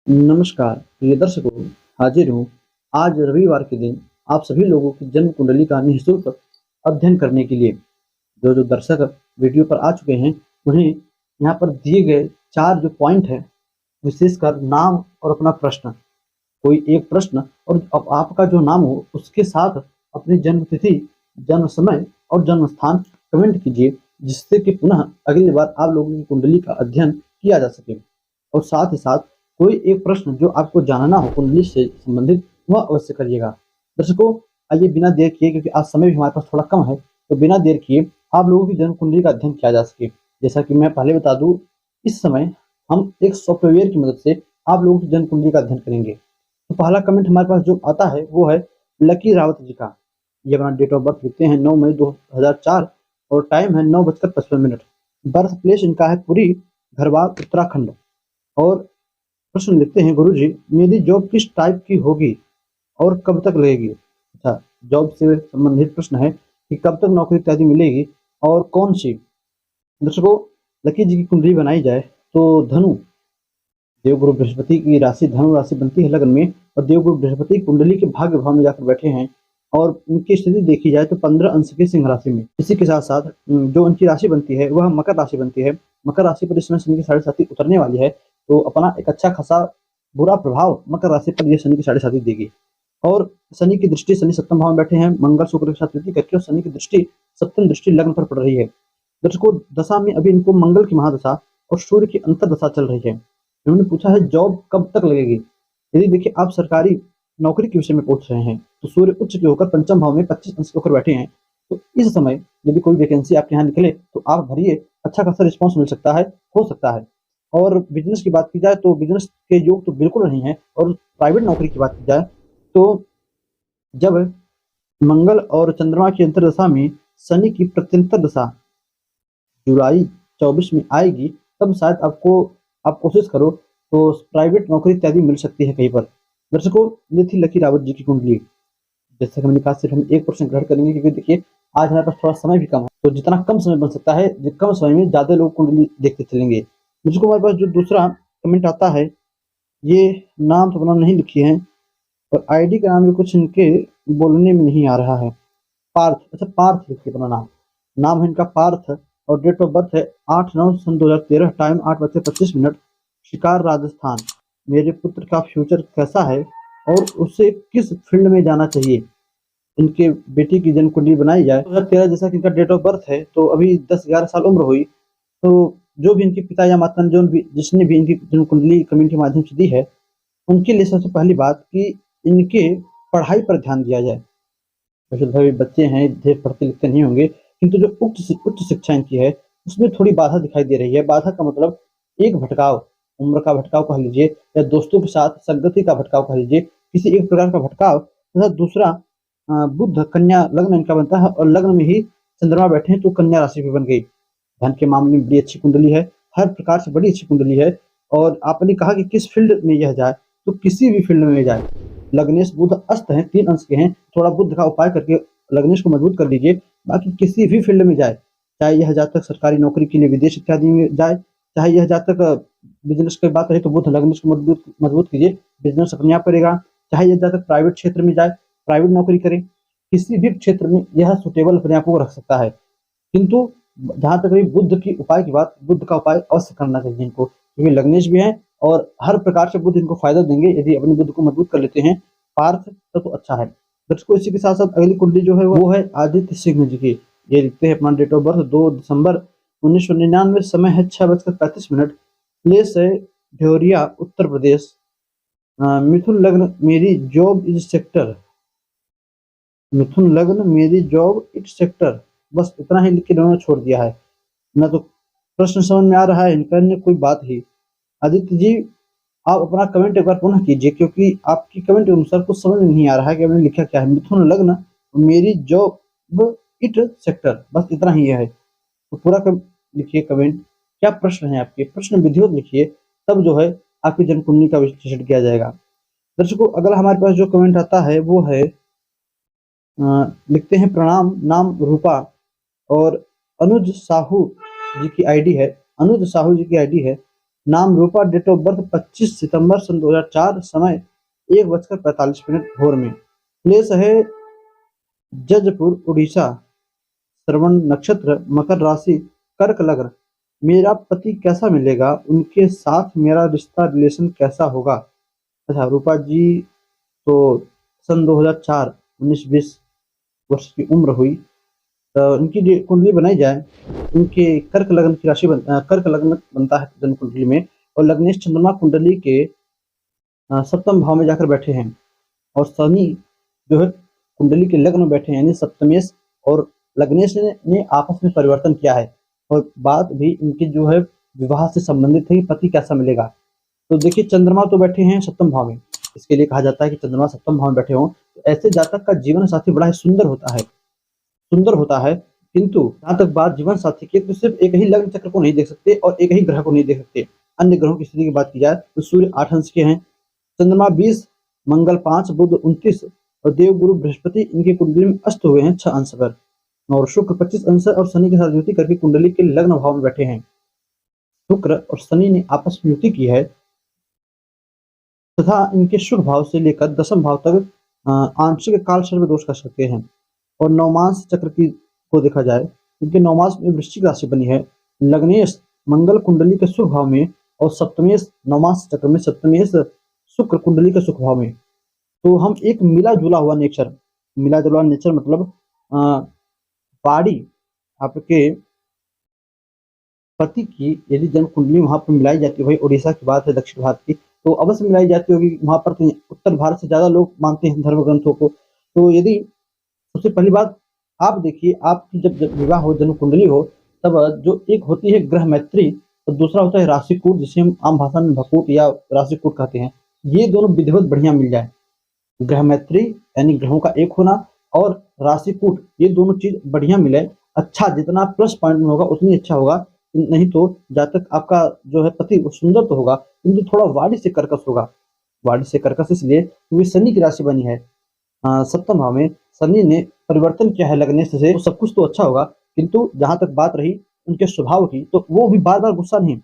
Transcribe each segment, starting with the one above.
नमस्कार प्रिय दर्शकों, हाजिर हूँ आज रविवार के दिन आप सभी लोगों की जन्म कुंडली का निःशुल्क अध्ययन करने के लिए। जो दर्शक वीडियो पर आ चुके हैं, उन्हें यहाँ पर दिए गए 4 जो पॉइंट हैं, विशेषकर नाम और अपना प्रश्न, कोई एक प्रश्न और अब आपका जो नाम हो उसके साथ अपनी जन्म तिथि, जन्म समय और जन्म स्थान कमेंट कीजिए, जिससे कि पुनः अगली बार आप लोगों की कुंडली का अध्ययन किया जा सके। और साथ ही साथ कोई एक प्रश्न जो आपको जानना हो कुंडली से संबंधित, वह अवश्य करिएगा। दर्शकों, आइए बिना देर किए, क्योंकि आज समय भी हमारे पास थोड़ा कम है, तो बिना देर किए आप लोगों की जन्म कुंडली का अध्ययन किया जा सके। जैसा कि मैं पहले बता दूं, इस समय हम एक सॉफ्टवेयर की मदद से आप लोगों की जन्म कुंडली का अध्ययन करेंगे। तो पहला कमेंट हमारे पास जो आता है वो है लकी रावत जी का। ये अपना डेट ऑफ बर्थ लिखते हैं 9 मई 2004 और टाइम है 9:55। बर्थ प्लेस इनका है पुरी, घरवाल उत्तराखंड। और प्रश्न लिखते हैं, गुरुजी मेरी जॉब किस टाइप की होगी और कब तक लगेगी? अच्छा, जॉब से संबंधित प्रश्न है कि कब तक नौकरी इत्यादि मिलेगी और कौन सी। दर्शकों, लकी जी की कुंडली बनाई जाए तो धनु, देवगुरु बृहस्पति की राशि धनु राशि बनती है लग्न में, और देवगुरु बृहस्पति कुंडली के भाग्य भाव में जाकर बैठे हैं। और उनकी स्थिति देखी जाए तो 15 अंश की सिंह राशि में। इसी के साथ साथ जो उनकी राशि बनती है वह मकर राशि बनती है। मकर राशि पर इस समय शनि की साढ़े साथी उतरने वाली है, तो अपना एक अच्छा खासा बुरा प्रभाव मकर राशि पर यह शनि की साढ़े साथी देगी। और शनि की दृष्टि, शनि सप्तम भाव में बैठे हैं, मंगल शुक्र के साथ युति करके, और शनि की दृष्टि सप्तम दृष्टि लग्न पर पड़ रही है। दर्शकों, दशा में अभी इनको मंगल की महादशा और सूर्य की अंतर दशा चल रही है। उन्होंने पूछा है जॉब कब तक लगेगी। यदि देखिए आप सरकारी नौकरी के विषय में पूछ रहे हैं, तो सूर्य उच्च के होकर पंचम भाव में 25 अंश होकर बैठे हैं। तो इस समय यदि कोई वैकेंसी आपके यहाँ निकले तो आप भरिए, अच्छा खासा रिस्पॉन्स मिल सकता है, हो सकता है। और बिजनेस की बात की जाए तो बिजनेस के योग तो बिल्कुल नहीं है। और प्राइवेट नौकरी की बात की जाए तो जब मंगल और चंद्रमा की अंतर्दशा में शनि की प्रत्यंतर दशा जुलाई 24 में आएगी, तब शायद आप कोशिश करो तो प्राइवेट नौकरी इत्यादि मिल सकती है कहीं पर। दर्शकों, ये थी लकी रावत जी की कुंडली। जैसे कि मैंने कहा, सिर्फ हम एक परसेंट ग्रहण करेंगे, क्योंकि देखिए आज हमारे पास थोड़ा समय भी कम है, तो जितना कम समय बन सकता है, कम समय में ज्यादा लोग कुंडली देखते चलेंगे। मुझको हमारे पास जो दूसरा कमेंट आता है, ये नाम तो अपना नहीं लिखी है, और आईडी का नाम भी कुछ इनके बोलने में नहीं आ रहा है। पार्थ, अच्छा पार्थ लिखिए अपना नाम। नाम है इनका पार्थ, और डेट ऑफ बर्थ है 8/9/2013, टाइम 8:25। शिकार, राजस्थान। मेरे पुत्र का फ्यूचर कैसा है और उसे किस फील्ड में जाना चाहिए? इनके बेटी की जन्म कुंडली बनाई जाए 2013, जैसा कि इनका डेट ऑफ बर्थ है, तो अभी 10-11 साल उम्र हुई। तो जो भी इनके पिता या माता ने जो भी जिसने भी इनकी जन्म कुंडली कमेंट के माध्यम से दी है, उनके लिए सबसे पहली बात कि इनके पढ़ाई पर ध्यान दिया जाए। वैसे तो अभी बच्चे हैं, ढेर पढ़ते लिखते नहीं होंगे, किंतु जो उच्च शिक्षा इनकी है उसमें थोड़ी बाधा दिखाई दे रही है। बाधा का मतलब एक भटकाव, उम्र का भटकाव कह लीजिए, या दोस्तों के साथ संगति का भटकाव कह लीजिए, किसी एक प्रकार का भटकाव। तथा दूसरा, बुध कन्या लग्न इनका बनता है, और लग्न में ही चंद्रमा बैठे हैं, तो कन्या राशि भी बन गई। धन के मामले में बड़ी अच्छी कुंडली है, हर प्रकार से बड़ी अच्छी कुंडली है। और आपने कहा कि किस फील्ड में यह जाए, तो किसी भी फील्ड में जाए। लग्नेश बुध अस्त हैं, 3 अंश के हैं, थोड़ा बुध का उपाय करके लग्नेश को मजबूत कर लीजिए। बाकी किसी भी फील्ड में जाए, चाहे यह जातक सरकारी नौकरी के लिए विदेश इत्यादि में जाए, चाहे यह जातक बिजनेस की बात रहे तो बुध लग्नेश को मजबूत मजबूत कीजिए, बिजनेस अपने आप करेगा। चाहे यह जातक प्राइवेट क्षेत्र में जाए, प्राइवेट नौकरी करे, किसी भी क्षेत्र में यह सुटेबल अपने आप को रख सकता है। किंतु जहाँ तक रही बुध की उपाय की बात, बुध का उपाय अवश्य करना चाहिए इनको, क्योंकि लग्नेश भी है और हर प्रकार से बुध इनको फायदा देंगे यदि अपनी बुध को मजबूत कर लेते हैं। पार्थ तो अच्छा है। दर्शकों, इसी के साथ साथ अगली कुंडली जो है वो है आदित्य सिंह जी की। ये लिखते हैं अपना डेट ऑफ बर्थ 2 दिसंबर 1999, समय है 6:35। प्लेस है ढेरिया, उत्तर प्रदेश। मिथुन लग्न, मेरी जॉब इज सेक्टर। मिथुन लग्न, मेरी जॉब इट सेक्टर। बस इतना ही लिख के इन्होंने छोड़ दिया है। ना तो प्रश्न समझ में आ रहा है इनका, न कोई बात ही। आदित्य जी, आप अपना कमेंट एक बार पुनः कीजिए, क्योंकि आपकी कमेंट के अनुसार कुछ समझ में नहीं आ रहा है कि आपने लिखा क्या है। मिथुन लग्न, मेरी जॉब इट सेक्टर, बस इतना ही है। तो पूरा लिखिए कमेंट, क्या प्रश्न है आपके, प्रश्न विधिवत लिखिए, तब जो है आपकी जन्म कुंडली का विश्लेषण किया जाएगा। दर्शकों, अगला हमारे पास जो कमेंट आता है वो है, लिखते हैं प्रणाम, नाम रूपा, और अनुज साहू जी की आईडी है। अनुज साहू जी की आईडी है। नाम रूपा, डेट ऑफ बर्थ 25 सितंबर सन 2004, समय 1:45 भोर में। प्लेस है जजपुर उड़ीसा। श्रवण नक्षत्र, मकर राशि, कर्क लग्न। मेरा पति कैसा मिलेगा, उनके साथ मेरा रिश्ता रिलेशन कैसा होगा। अच्छा, रूपा जी तो सन 2004 19-20 वर्ष की उम्र हुई। उनकी कुंडली बनाई जाए, उनके कर्क लग्न की राशि कर्क लग्न बनता है जन्म कुंडली में, और लग्नेश चंद्रमा कुंडली के सप्तम भाव में जाकर बैठे हैं, और शनि जो है कुंडली के लग्न में बैठे हैं, यानी सप्तमेश और लग्नेश ने आपस में परिवर्तन किया है। और बात भी इनकी जो है विवाह से संबंधित है कि पति कैसा मिलेगा। तो देखिए, चंद्रमा तो बैठे हैं सप्तम भाव में, इसके लिए कहा जाता है कि चंद्रमा सप्तम भाव में बैठे हों तो ऐसे जातक का जीवन साथी बड़ा ही सुंदर होता है। किंतु जहाँ तक बात जीवन साथी की, तो सिर्फ एक ही लग्न चक्र को नहीं देख सकते और एक ही ग्रह को नहीं देख सकते। अन्य ग्रहों की स्थिति की बात की जाए तो सूर्य 8 अंश के हैं, चंद्रमा 20, मंगल 5, बुध 29 और देवगुरु बृहस्पति इनकी कुंडली में अस्त हुए हैं 6 अंश पर, और शुक्र 25 अंश और शनि के साथ युति करके कुंडली के लग्न भाव में बैठे हैं। शुक्र और शनि ने आपस में युति की है तथा इनके शुभ भाव से लेकर दसम भाव तक आंशिक काल सर्व दोष कर सकते हैं। और नवमांश चक्र की को देखा जाए, इनके नवमांश में वृश्चिक राशि बनी है। लग्नेश मंगल कुंडली के शुभ भाव में और सप्तमेश नवमांश चक्र में सप्तमेश शुक्र कुंडली के सुख भाव में। तो हम एक मिला जुला हुआ नेचर मतलब बाड़ी आपके पति की यदि जन्म कुंडली वहां पर मिलाई जाती है, भाई उड़ीसा की बात है, दक्षिण भारत की, तो अवश्य मिलाई जाती होगी। वहां पर तो उत्तर भारत से ज्यादा लोग मानते हैं धर्म ग्रंथों को। तो यदि सबसे पहली बात आप देखिए, आपकी जब विवाह हो, जन्म कुंडली हो, तब जो एक होती है ग्रह मैत्री और दूसरा होता है राशिकूट, जिसे हम आम भाषा में भकूट या राशिकूट कहते हैं। ये दोनों विधिवत बढ़िया मिल जाए, ग्रह मैत्री यानी ग्रहों का एक होना और राशिकूट, ये दोनों चीज बढ़िया मिले, अच्छा जितना प्लस पॉइंट में होगा उतनी अच्छा होगा। नहीं तो जातक आपका जो है पति वो सुंदर तो होगा किंतु थोड़ा वाणी से कर्कश होगा। वाणी से कर्कश इसलिए क्योंकि शनि की राशि बनी है सप्तम भाव में, शनि ने परिवर्तन किया है लग्नेश से, तो सब कुछ तो अच्छा होगा। किंतु जहां तक बात रही उनके स्वभाव की, तो वो भी बार बार गुस्सा नहीं,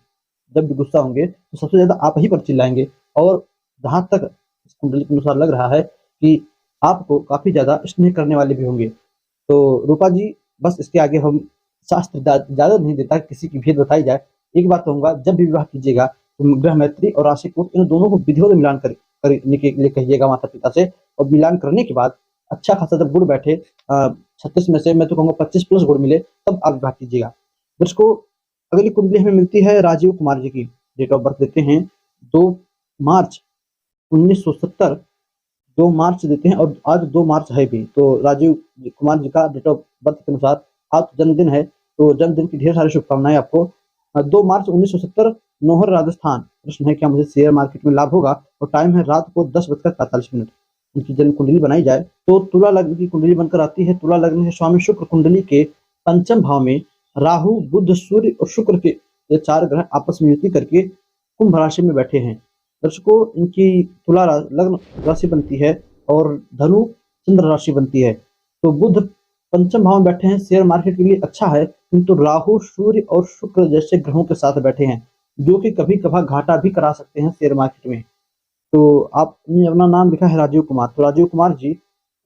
जब भी गुस्सा होंगे तो सबसे ज्यादा आप ही पर चिल्लाएंगे। और जहां तक इस कुंडली के अनुसार लग रहा है कि आपको काफी ज्यादा स्नेह करने वाले भी होंगे। तो रूपा जी, बस इसके आगे हम शास्त्र इजाजत नहीं देता किसी की भेद बताई जाए। एक बात कहूंगा, जब भी विवाह कीजिएगा तो ग्रह मैत्री और राशिकूट इन दोनों को विधिवत मिलान करने के लिए कहिएगा माता पिता से, और मिलान करने के बाद अच्छा खासा जब गुण बैठे 36 में से मैं तो कहूँगा 25 प्लस गुण मिले, तब आप विवाह कीजिएगा। दोस्तों, अगली कुंडली हमें मिलती है राजीव कुमार जी की। डेट ऑफ बर्थ देते हैं 2 मार्च 1970, 2 मार्च देते हैं और आज 2 मार्च है भी। तो राजीव कुमार जी का डेट ऑफ बर्थ के अनुसार आज जन्मदिन है, तो जन्मदिन की ढेर सारी शुभकामनाएं आपको। 2 मार्च 1970, नोहर राजस्थान। प्रश्न है क्या मुझे शेयर मार्केट में लाभ होगा, और टाइम है रात को 10:45। उनकी जन्म कुंडली बनाई जाए तो तुला लग्न की कुंडली बनकर आती है। तुला लग्न के स्वामी शुक्र कुंडली के पंचम भाव में राहु, बुध, सूर्य और शुक्र के ये 4 ग्रह आपस में युति करके कुंभ राशि में बैठे हैं। दर्शकों, इनकी तुला लग्न राशि बनती है और धनु चंद्र राशि बनती है। तो बुध पंचम भाव में बैठे हैं, शेयर मार्केट के लिए अच्छा है, किंतु राहु, सूर्य और शुक्र जैसे ग्रहों के साथ बैठे हैं, जो कि कभी कभार घाटा भी करा सकते हैं शेयर मार्केट में। तो आपने अपना नाम लिखा है राजीव कुमार, तो राजीव कुमार जी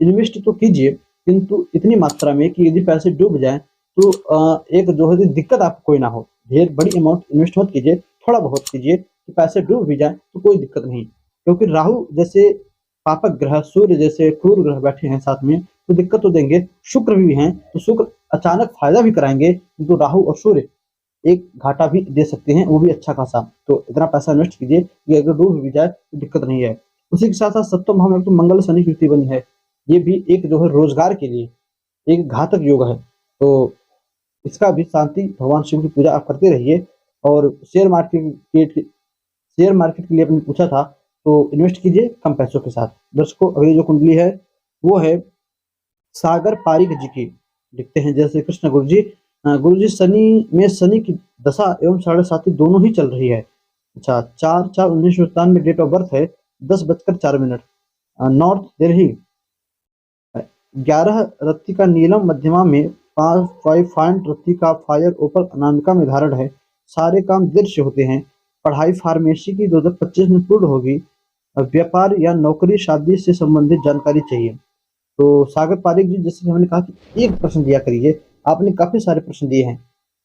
इन्वेस्ट तो कीजिए, किंतु इतनी मात्रा में कि यदि पैसे डूब जाएं तो एक जो है दिक्कत आपको कोई ना हो। ढेर बड़ी अमाउंट इन्वेस्ट मत कीजिए, थोड़ा बहुत कीजिए, तो पैसे डूब भी जाए तो कोई दिक्कत नहीं। क्योंकि राहु जैसे पापक ग्रह, सूर्य जैसे क्रूर ग्रह बैठे हैं साथ में, तो दिक्कत तो देंगे। शुक्र भी हैं तो शुक्र अचानक फायदा भी कराएंगे, किंतु राहु और सूर्य एक घाटा भी दे सकते हैं, वो भी अच्छा खासा। तो इतना पैसा इन्वेस्ट कीजिए कि अगर डूब भी जाए तो दिक्कत नहीं है। उसी के साथ साथ सप्तम भाव में तो मंगल शनि की युति बनी है, ये भी एक जो है रोजगार के लिए एक घातक योग है। तो इसका भी शांति भगवान शिव की पूजा आप करते रहिए। और शेयर मार्केट के लिए आपने पूछा था, तो इन्वेस्ट कीजिए कम पैसों के साथ। दर्शकों, अगली जो कुंडली है वो है सागर पारिक जी की। लिखते हैं जय श्री कृष्ण गुरु जी। गुरु जी, शनि की दशा एवं 7.5 दोनों ही चल रही है। अच्छा, 4/4/1997 डेट ऑफ बर्थ है, 10:04। नॉर्थ दिल्ली। 11 रत्ती का नीलम मध्यमा में, 5 रत्ती का फायर ऊपर अनामिका में धारण है। सारे काम देर से होते हैं, पढ़ाई फार्मेसी की 2025 में पूर्ण होगी। व्यापार या नौकरी शादी से संबंधित जानकारी चाहिए। तो सागर पारिक जी, जैसे कि हमने कहा कि एक प्रश्न दिया करिए, आपने काफी सारे प्रश्न दिए हैं।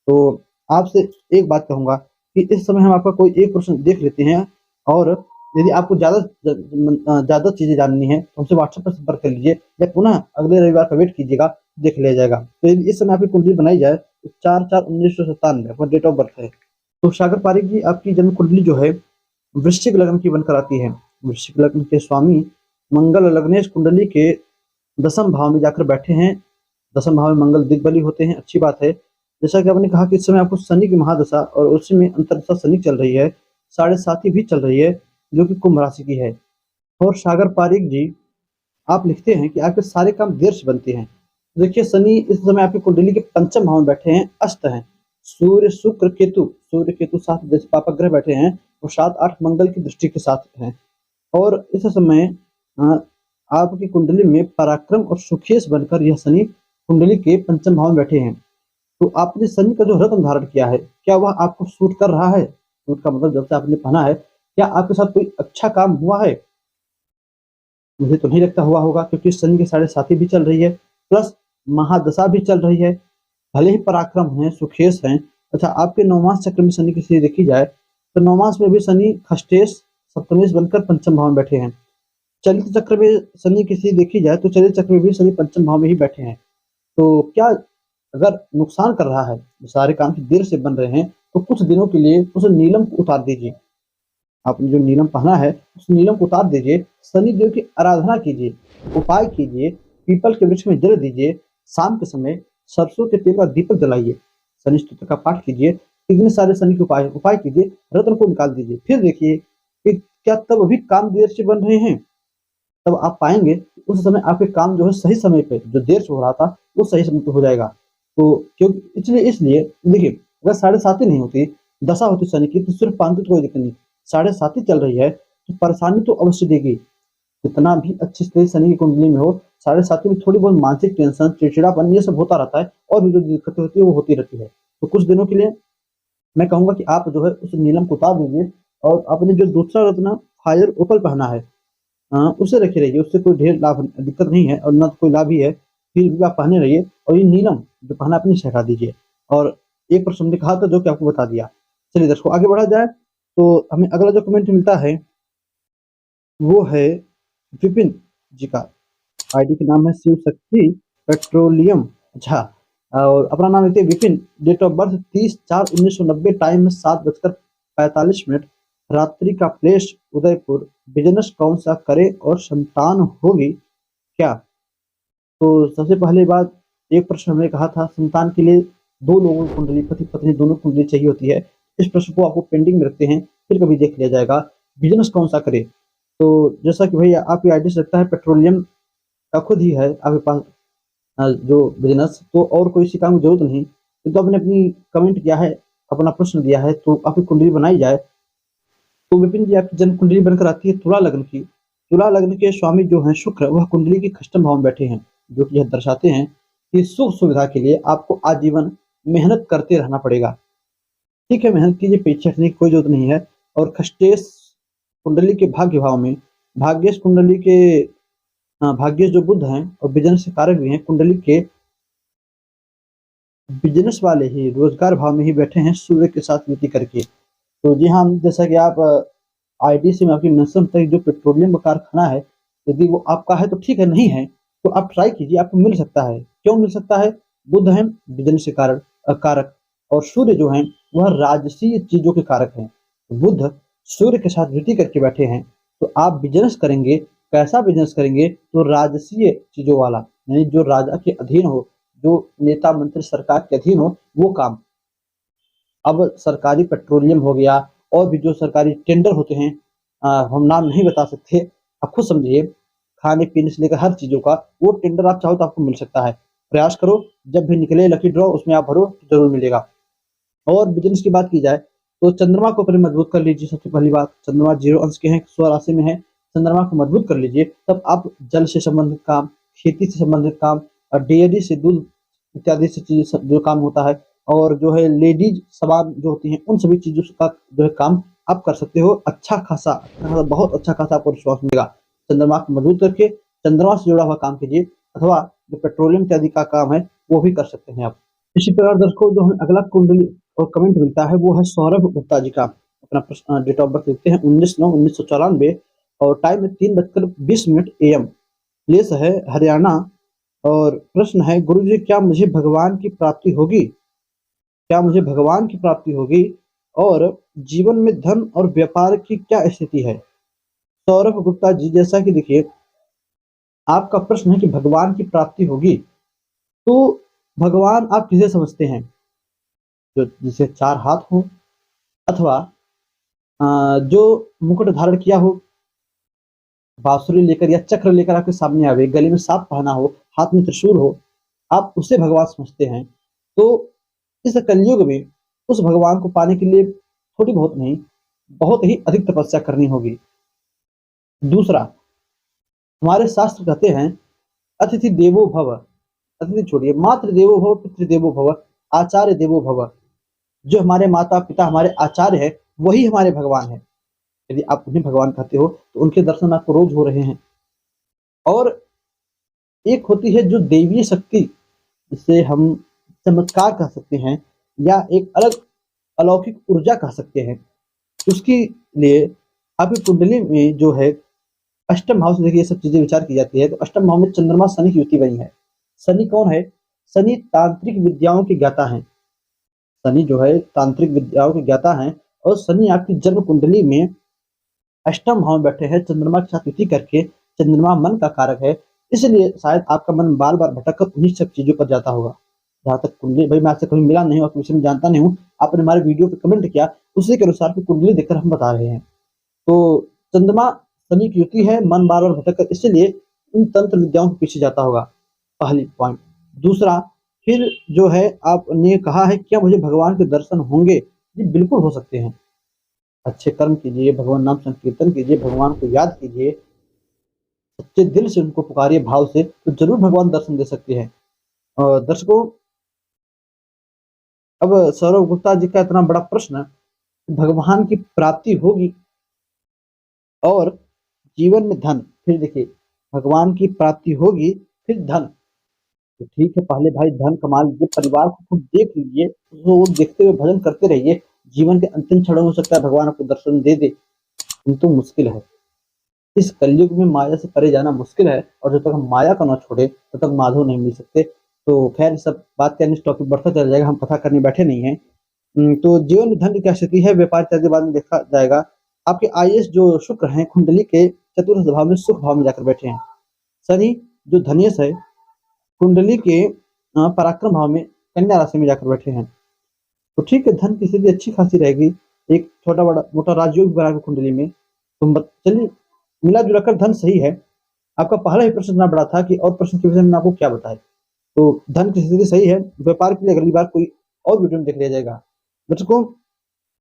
तो आपसे एक बात कहूंगा कि इस समय हम आपका कोई एक प्रश्न देख लेते हैं, और यदि आपको ज्यादा चीजें जाननी है तो हमसे व्हाट्सएप पर संपर्क कर लीजिए, या पुनः अगले रविवार का वेट कीजिएगा, देख लिया जाएगा। तो यदि इस समय आपकी कुंडली बनाई जाए तो 4/4/1997 अपना डेट ऑफ बर्थ है। तो सागर पारिक जी, आपकी जन्म कुंडली जो है वृश्चिक लग्न की बनकर आती है। वृश्चिक लग्न के स्वामी मंगल लग्नेश कुंडली के दसम भाव में जाकर बैठे हैं। दसम भाव में मंगल दिग्बली होते हैं, अच्छी बात है। जैसा कि आपने कहा कि इस समय आपको शनि की महादशा और उसी में अंतर्दशा शनि चल रही है, 7.5 भी चल रही है, जो कि कुंभ राशि की है। और सागर पारिक जी, आप लिखते हैं कि आपके सारे काम देर से बनते हैं। देखिए, शनि इस समय आपकी कुंडली के पंचम भाव में बैठे हैं, अस्त हैं। सूर्य केतु साथ जैसे पापा ग्रह बैठे हैं, वो 7-8 मंगल की दृष्टि के साथ हैं। और इस समय आपकी कुंडली में पराक्रम और सुखेश बनकर यह शनि कुंडली के पंचम भाव में बैठे हैं। तो आपने शनि का जो रत्न धारण किया है, क्या वह आपको सूट कर रहा है? सूट का मतलब जब से आपने पहना है, क्या आपके साथ कोई अच्छा काम हुआ है? मुझे तो नहीं लगता हुआ होगा, क्योंकि शनि की 7.5 भी चल रही है, प्लस महादशा भी चल रही है। भले ही पराक्रम है, सुखेश हैं। अच्छा, आपके नवमास चक्र में शनि की स्थिति देखी जाए तो नवमास में भी शनि खष्टेश सप्तमेश बनकर पंचम भाव में बैठे हैं। चलित चक्र में शनि की स्थिति देखी जाए तो चलित चक्र में भी शनि पंचम भाव में ही बैठे हैं। तो क्या अगर नुकसान कर रहा है, सारे काम की देर से बन रहे हैं, तो कुछ दिनों के लिए उस नीलम को उतार दीजिए। आपने जो नीलम पहना है उस नीलम को उतार दीजिए, शनि देव की आराधना कीजिए, उपाय कीजिए, पीपल के वृक्ष में जल दीजिए, शाम के समय सरसों के तेल का दीपक जलाइए, शनि स्तोत्र का पाठ कीजिए, इतने सारे शनि के उपाय कीजिए, रत्न को निकाल दीजिए। फिर देखिए कि क्या तब भी काम देर से बन रहे हैं। तब आप पाएंगे कि उस समय आपके काम जो है सही समय पे, जो देर से हो रहा था वो सही समय पे हो जाएगा। तो क्योंकि इसलिए देखिए, अगर 7.5 नहीं होती, दशा होती शनि की, तो सिर्फ 5 तो कोई दिक्कत नहीं। 7.5 चल रही है तो परेशानी तो अवश्य देगी। कितना भी अच्छी स्थिति शनि की कुंडली में हो, 7.5 में थोड़ी बहुत मानसिक टेंशन, चिड़चिड़ापन, ये सब होता रहता है, और भी जो दिक्कतें होती है वो होती रहती है। तो कुछ दिनों के लिए मैं कहूंगा कि आप जो है उस नीलम को उतार दीजिए, और अपने जो दूसरा रत्न फायर ओपल पहना है, उसे रखे रहिए। उससे कोई ढेर लाभ दिक्कत नहीं है, और न तो कोई लाभ ही है, फिर भी आप पहने रहिए। और ये नीलम जो पहना अपनी से हटा दीजिए। और एक प्रश्न हमने कहा था जो कि आपको बता दिया। चलिए दर्शकों, आगे बढ़ा जाए तो हमें अगला जो कमेंट मिलता है वो है विपिन जी का। आईडी के नाम है शिव शक्ति पेट्रोलियम। अच्छा, और अपना नाम लिखते हैं Vipin. Date of birth 30/4/1990, time है 7:45, रात्रि का प्लेस उदयपुर। बिजनेस कौन सा करे और संतान होगी क्या? तो सबसे पहले बात, एक प्रश्न हमने कहा था संतान के लिए 2 लोगों की कुंडली, पति पत्नी दोनों कुंडली चाहिए होती है। इस प्रश्न को आपको पेंडिंग में रखते हैं, फिर कभी देख लिया जाएगा। बिजनेस कौन सा करे, तो जैसा कि भैया आपकी आईडी से लगता है पेट्रोलियम का खुद ही है आपके पास जो बिजनेस, तो और कोई इसी काम की जरूरत नहीं। तो आपने अपनी कमेंट किया है, अपना प्रश्न दिया है, तो आपकी कुंडली बनाई जाए। तो विपिन जी, आपकी जन्म कुंडली बनकर आती है तुला लग्न की। तुला लग्न के स्वामी जो हैं शुक्र, वह कुंडली के खष्टम भाव में बैठे हैं, जो कि यह दर्शाते हैं कि सुख सुविधा के लिए आपको आजीवन मेहनत करते रहना पड़ेगा। ठीक है, मेहनत कीजिए, पीछे हटने की कोई जरूरत नहीं है। और खष्टेश कुंडली के भाग्य भाव में, भाग्येश कुंडली के भाग्येश जो बुध हैं और बिजनेस के कारक भी हैं, कुंडली के बिजनेस वाले ही रोजगार भाव में ही बैठे हैं सूर्य के साथ युति करके। तो जी हाँ, जैसा कि आप आईडी से मैं आपकी मेंशन तक जो पेट्रोलियम का कारखाना है, यदि वो आपका है तो ठीक है, नहीं है तो आप ट्राई कीजिए, आपको मिल सकता है। क्यों मिल सकता है? बुध है बिजनेस के कारक, और सूर्य जो है वह राजसीय चीजों के कारक हैं। बुध सूर्य के साथ युति करके बैठे हैं, तो आप बिजनेस करेंगे, कैसा बिजनेस करेंगे? तो राजसीय चीजों वाला, यानी जो राजा के अधीन हो, जो नेता मंत्री सरकार के अधीन हो, वो काम। अब सरकारी पेट्रोलियम हो गया, और भी जो सरकारी टेंडर होते हैं, हम नाम नहीं बता सकते, आप खुद समझिए, खाने पीने से लेकर हर चीजों का वो टेंडर आप चाहो तो आपको मिल सकता है। प्रयास करो, जब भी निकले लकी ड्रॉ उसमें आप भरो, जरूर मिलेगा। और बिजनेस की बात की जाए तो चंद्रमा को पहले मजबूत कर लीजिए। सबसे पहली बात, चंद्रमा 0 अंश के हैं, स्व राशि में है, चंद्रमा को मजबूत कर लीजिए, तब आप जल से संबंधित काम, खेती से संबंधित काम, और डेयरी से दूध इत्यादि से चीज जो काम होता है, और जो है लेडीज सामान जो होती हैं, उन सभी चीजों का जो है काम आप कर सकते हो। बहुत अच्छा खासा आपको रिस्पॉन्स मिलेगा। चंद्रमा को मजबूत करके चंद्रमा से जुड़ा हुआ काम कीजिए, अथवा जो पेट्रोलियम इत्यादि का काम है वो भी कर सकते हैं आप। इसी प्रकार दर्शकों, जो हमें अगला कुंडली और कमेंट मिलता है वो है सौरभ गुप्ता जी का। अपना डेट ऑफ बर्थ लिखते हैं 19/9/1994 और टाइम है 3:20 AM। प्लेस है हरियाणा। और प्रश्न है, गुरु जी क्या मुझे भगवान की प्राप्ति होगी? क्या मुझे भगवान की प्राप्ति होगी? और जीवन में धन और व्यापार की क्या स्थिति है? सौरभ गुप्ता जी, जैसा कि देखिए, आपका प्रश्न है कि भगवान की प्राप्ति होगी, तो भगवान आप किसे समझते हैं? जो जिसे चार हाथ हो, अथवा जो मुकुट धारण किया हो, बांसुरी लेकर या चक्र लेकर आपके सामने आवे, गले में सांप पहना हो, हाथ में त्रिशूल हो, आप उसे भगवान समझते हैं। तो इस कलयुग में उस भगवान को पाने के लिए थोड़ी बहुत नहीं, बहुत ही अधिक तपस्या करनी होगी। दूसरा, हमारे शास्त्र कहते हैं अतिथि देवो भव, अतिथि छोड़िए, मातृ देवो भव, पितृ देवो भव, आचार्य देवो भव। जो हमारे माता पिता, हमारे आचार्य है, वही हमारे भगवान है। यदि आप उन्हें भगवान कहते हो तो उनके दर्शन आपको रोज हो रहे हैं। और एक होती है जो दैवीय शक्ति, जिसे हम चमत्कार कह सकते हैं, या एक अलग अलौकिक ऊर्जा कह सकते हैं। उसके लिए आपकी कुंडली में जो है अष्टम भाव से देखिए ये सब चीजें विचार की जाती है। तो अष्टम भाव में चंद्रमा शनि की युति बनी है। शनि कौन है? शनि तांत्रिक विद्याओं के ज्ञाता हैं। शनि जो है तांत्रिक विद्याओं के ज्ञाता हैं। और शनि आपकी जन्म कुंडली में अष्टम भाव में बैठे हैं चंद्रमा के साथ युति करके। चंद्रमा मन का कारक है, इसलिए शायद आपका मन बार बार भटक कर उन्हीं सब चीजों पर जाता होगा। जहाँ तक कुंडली, भाई मैं आपसे कभी मिला नहीं हूँ, आपके विषय में जानता नहीं हूँ, आपने हमारे वीडियो पे कमेंट किया, उसी के अनुसार की कुंडली देखकर हम बता रहे हैं। तो चंद्रमा शनि की युति है, मन बार बार भटक कर, इसलिए इन तंत्र विद्याओं के पीछे जाता होगा। पहली पॉइंट। दूसरा, फिर जो है आपने कहा है क्या मुझे भगवान के दर्शन होंगे? जी बिल्कुल हो सकते हैं। अच्छे कर्म कीजिए, भगवान नाम संकीर्तन कीजिए, भगवान को याद कीजिए, सच्चे दिल से उनको पुकारिए भाव से, तो जरूर भगवान दर्शन दे सकते हैं। और दर्शकों, अब सौरभ गुप्ता जी का इतना बड़ा प्रश्न, भगवान की प्राप्ति होगी और जीवन में धन, फिर देखिए भगवान की प्राप्ति होगी फिर धन, तो ठीक है, पहले भाई धन कमा लीजिए, परिवार को खुद देख लीजिए, वो देखते हुए भजन करते रहिए। जीवन के अंतिम क्षणों में हो सकता है भगवान आपको दर्शन दे दे, किंतु मुश्किल है। इस कलयुग में माया से परे जाना मुश्किल है, और जब तक हम माया को न छोड़े तब तक माधव नहीं मिल सकते। तो खैर सब बात करने से टॉपिक बढ़ता चला जाएगा, हम कथा करने बैठे नहीं हैं। तो जीवन में धन की क्या स्थिति है, व्यापार इत्यादि बाद में देखा जाएगा। आपके आईएएस जो शुक्र हैं कुंडली के चतुर्थ भाव में सुख भाव में जाकर बैठे हैं। शनि जो धनेश है कुंडली के पराक्रम भाव में कन्या राशि में जाकर बैठे हैं। तो ठीक है, धन की स्थिति अच्छी खासी रहेगी। एक छोटा बड़ा मोटा राजयोग बना कुंडली में, तो चलिए मिला जुला कर धन सही है। आपका पहला ही प्रश्न इतना बड़ा था कि और प्रश्न के विषय में आपको क्या बताए। तो धन की स्थिति सही है। व्यापार के लिए अगली बार कोई और वीडियो में देख लिया जाएगा। दर्शकों,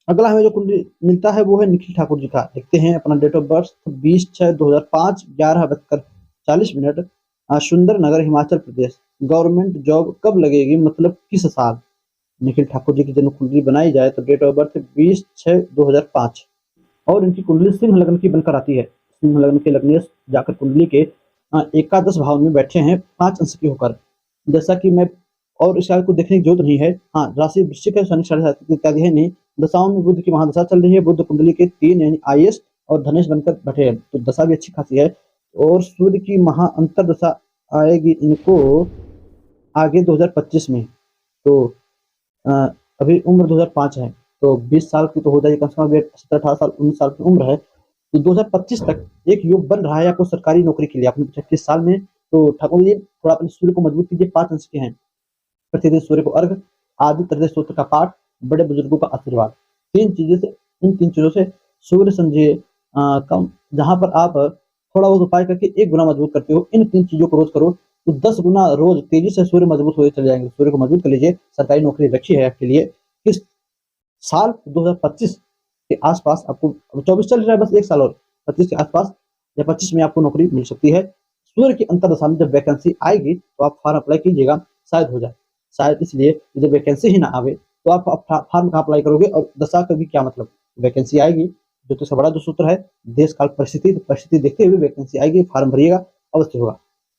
अगला हमें जो कुंडली मिलता है वो है निखिल ठाकुर जी का। देखते हैं अपना डेट ऑफ बर्थ 20/6/2005 11:40 सुंदर नगर हिमाचल प्रदेश। गवर्नमेंट जॉब कब लगेगी, मतलब किस साल? निखिल ठाकुर जी की जन्म कुंडली बनाई जाए तो डेट ऑफ बर्थ 20/6/2005 और इनकी कुंडली सिंह लग्न की बनकर आती है। सिंह लग्न के लग्नेश जाकर कुंडली के एकादश भाव में बैठे हैं 5 अंश की होकर। जैसा कि मैं, और इस को देखने की जरूरत नहीं है। हाँ, राशि वृश्चिक है, शनि 7.5 इत्यादि है नहीं। दशाओं में बुध की महादशा चल रही है। बुध कुंडली के 3 यानी आईएएस और धनेश बनकर बैठे हैं, तो दशा भी अच्छी खासी है। और सूर्य की महा अंतर दशा आएगी इनको आगे 2025 में। तो अभी उम्र 2005 है, तो 20 साल की तो हो जाएगी कम से कम। 17-18 साल 19 साल की उम्र है, तो 2025 तक एक योग बन रहा है आपको सरकारी नौकरी के लिए अपने 36 साल में। तो ठाकुर जी थोड़ा अपने सूर्य को मजबूत कीजिए। 5 अंश के हैं। प्रतिदिन सूर्य को अर्घ, आदित्य हृदय स्तोत्र का पाठ, बड़े बुजुर्गों का आशीर्वाद, इन तीन चीजों से सूर्य समझिए कम, जहां पर आप थोड़ा बहुत उपाय करके 1 गुना मजबूत करते हो। इन 3 चीजों को रोज करो तो 10 गुना रोज तेजी से सूर्य मजबूत होते चले जाएंगे। सूर्य को मजबूत कर लीजिए। सरकारी नौकरी रखी है आपके लिए। किस साल 2025 के आसपास आपको, 24 चल रहा है, बस 1 साल और, 25 के आसपास या 25 में आपको नौकरी मिल सकती है। सूर्य की अंतर दशा में जब वैकेंसी आएगी तो आप फॉर्म अप्लाई कीजिएगा, शायद हो जाए। शायद इसलिए जब वैकेंसी ही ना आवे तो आप फॉर्म कहाँ अप्लाई करोगे, और दशा का भी क्या मतलब। वैकेंसी आएगी। ज्योतिष का बड़ा जो सूत्र है, देश काल परिस्थिति, तो परिस्थिति देखते हुए वैकेंसी आएगी, फॉर्म भरिएगा, अवश्य होगा।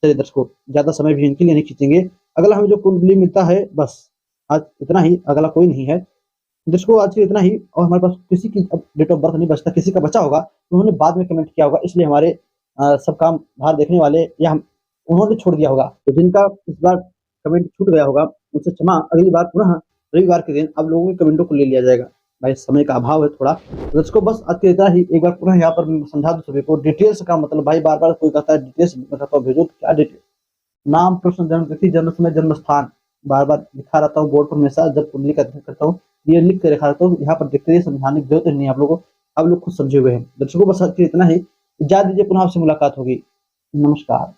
चलिए दर्शकों, ज़्यादा समय भी इनके लिए नहीं खींचेंगे। अगला हमें जो कुंडली मिलता है, बस आज इतना ही, अगला कोई नहीं है। दर्शकों आज के इतना ही। और हमारे पास किसी की अब डेट ऑफ बर्थ नहीं बचता, किसी का बचा होगा तो उन्होंने बाद में कमेंट किया होगा, इसलिए हमारे सब काम बाहर देखने वाले या हम उन्होंने छोड़ दिया होगा। तो जिनका इस बार कमेंट छूट गया होगा उनसे क्षमा। अगली बार पुनः रविवार के दिन आप लोगों के कमेंटों को ले लिया जाएगा। भाई समय का अभाव है थोड़ा। तो दर्शकों बस आज के इतना ही। एक बार पुनः यहाँ पर मैं समझा दूं सभी को, डिटेल्स का मतलब भाई बार बार कोई कहता है डिटेल्स भेजो, क्या डिटेल्स? नाम, प्रश्न, जन्म तिथि, जन्म समय, जन्म स्थान बार बार लिखा रहता हूँ बोर्ड पर हमेशा जब कुंडली का अध्ययन करता हूँ, ये लिख के रखा रहता हूँ। यहाँ पर देखते रहिए, समझाने की जरूरत नहीं है आप लोगों को, आप लोग खुद समझे हुए हैं। दर्शकों बस आज के इतना ही। इजाजत दीजिए, पुनः आपसे मुलाकात होगी। नमस्कार।